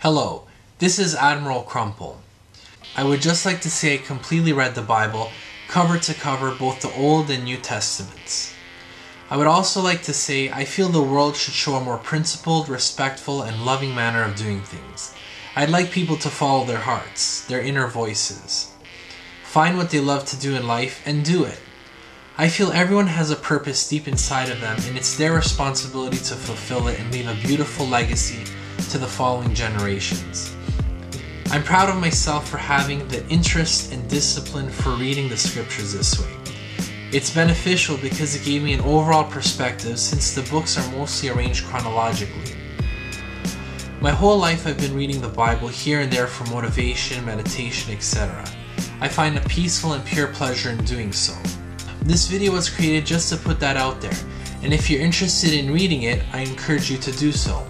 Hello, this is Admiral Crumple. I would just like to say I completely read the Bible, cover to cover, both the Old and New Testaments. I would also like to say I feel the world should show a more principled, respectful, and loving manner of doing things. I'd like people to follow their hearts, their inner voices. Find what they love to do in life and do it. I feel everyone has a purpose deep inside of them, and it's their responsibility to fulfill it and leave a beautiful legacy to the following generations. I'm proud of myself for having the interest and discipline for reading the scriptures this way. It's beneficial because it gave me an overall perspective since the books are mostly arranged chronologically. My whole life I've been reading the Bible here and there for motivation, meditation, etc. I find a peaceful and pure pleasure in doing so. This video was created just to put that out there, and if you're interested in reading it, I encourage you to do so.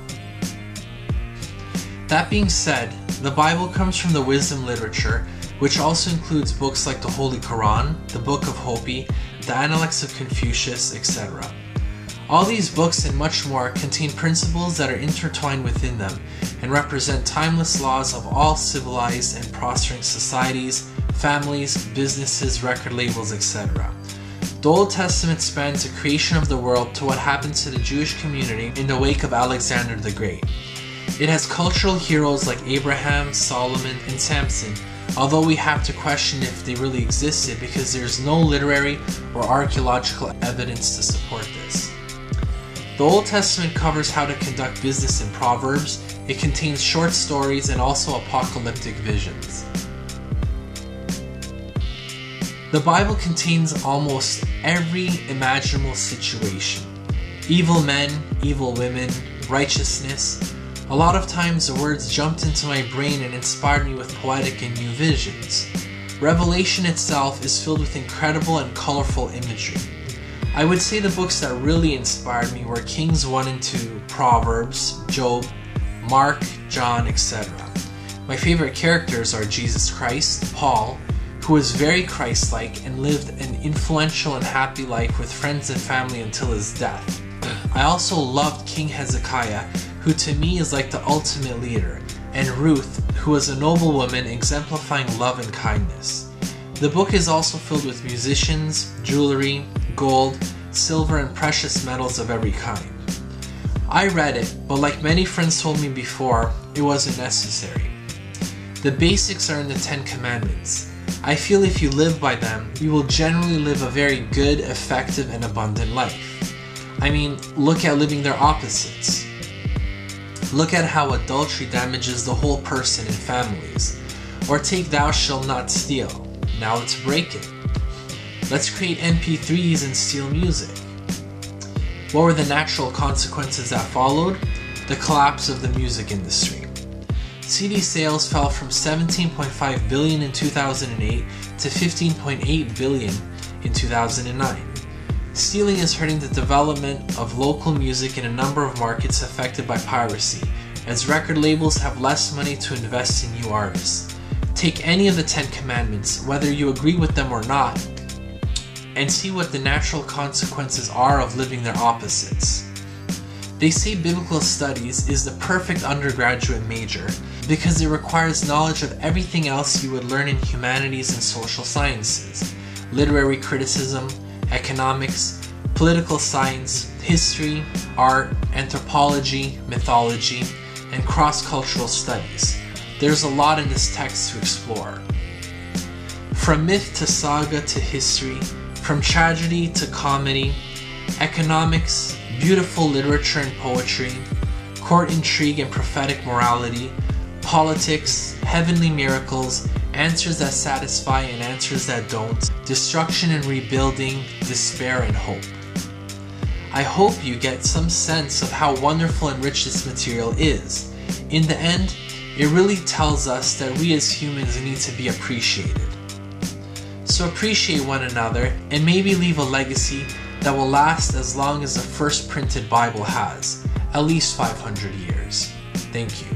That being said, the Bible comes from the wisdom literature, which also includes books like the Holy Quran, the Book of Hopi, the Analects of Confucius, etc. All these books and much more contain principles that are intertwined within them and represent timeless laws of all civilized and prospering societies, families, businesses, record labels, etc. The Old Testament spans the creation of the world to what happened to the Jewish community in the wake of Alexander the Great. It has cultural heroes like Abraham, Solomon, and Samson, although we have to question if they really existed because there's no literary or archaeological evidence to support this. The Old Testament covers how to conduct business in Proverbs. It contains short stories and also apocalyptic visions. The Bible contains almost every imaginable situation. Evil men, evil women, righteousness. A lot of times the words jumped into my brain and inspired me with poetic and new visions. Revelation itself is filled with incredible and colorful imagery. I would say the books that really inspired me were Kings 1 and 2, Proverbs, Job, Mark, John, etc. My favorite characters are Jesus Christ, Paul, who was very Christ-like and lived an influential and happy life with friends and family until his death. I also loved King Hezekiah, who to me is like the ultimate leader, and Ruth, who was a noble woman exemplifying love and kindness. The book is also filled with musicians, jewelry, gold, silver, and precious metals of every kind. I read it, but like many friends told me before, it wasn't necessary. The basics are in the 10 Commandments. I feel if you live by them, you will generally live a very good, effective, and abundant life. I mean, look at living their opposites. Look at how adultery damages the whole person and families. Or take thou shalt not steal. Now let's break it. Let's create MP3s and steal music. What were the natural consequences that followed? The collapse of the music industry. CD sales fell from 17.5 billion in 2008 to 15.8 billion in 2009. Stealing is hurting the development of local music in a number of markets affected by piracy, as record labels have less money to invest in new artists. Take any of the 10 Commandments, whether you agree with them or not, and see what the natural consequences are of living their opposites. They say biblical studies is the perfect undergraduate major because it requires knowledge of everything else you would learn in humanities and social sciences: literary criticism, economics, political science, history, art, anthropology, mythology, and cross-cultural studies. There's a lot in this text to explore. From myth to saga to history, from tragedy to comedy, economics, beautiful literature and poetry, court intrigue and prophetic morality, politics, heavenly miracles, answers that satisfy and answers that don't, destruction and rebuilding, despair and hope. I hope you get some sense of how wonderful and rich this material is. In the end, it really tells us that we as humans need to be appreciated. So appreciate one another and maybe leave a legacy that will last as long as the first printed Bible has, at least 500 years. Thank you.